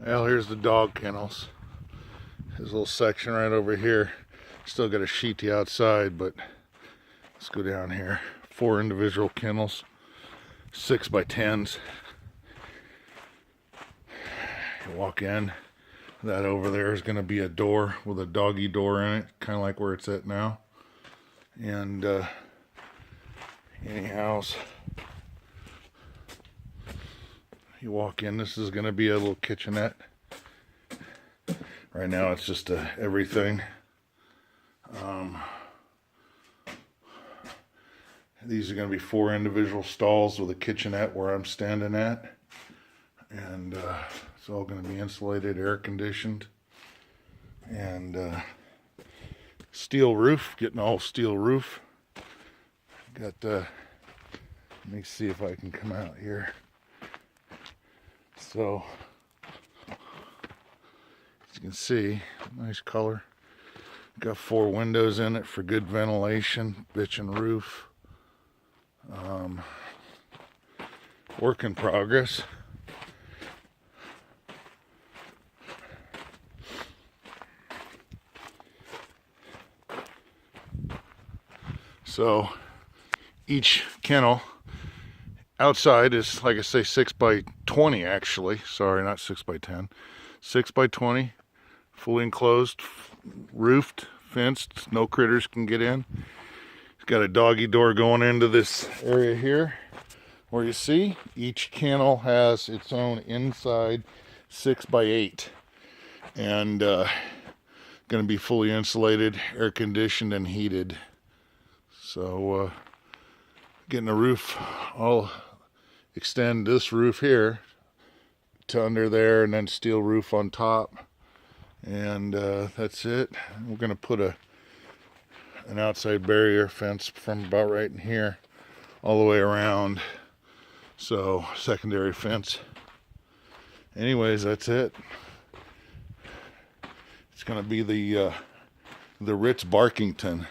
Well, here's the dog kennels. His little section right over here. Still got a sheety outside, but let's go down here. 4 individual kennels, 6 by 10s. You walk in. That over there is going to be a door with a doggy door in it, kind of like where it's at now. And anyhow, you walk in, this is going to be a little kitchenette. Right now it's just everything. These are going to be 4 individual stalls with a kitchenette where I'm standing at. And it's all going to be insulated, air conditioned. And steel roof, getting all steel roof. Got, let me see if I can come out here. So, as you can see, nice color. Got 4 windows in it for good ventilation, bitchin' roof. Work in progress. So each kennel outside is, like I say, 6 by 20 actually. Sorry, not 6 by 10. 6 by 20, fully enclosed, roofed, fenced, no critters can get in. It's got a doggy door going into this area here, where you see each kennel has its own inside 6 by 8, and going to be fully insulated, air conditioned, and heated. So getting the roof, I'll extend this roof here to under there, and then steel roof on top, and that's it. We're going to put an outside barrier fence from about right in here all the way around, so secondary fence. Anyways, that's it. It's going to be the Ritz Barkington.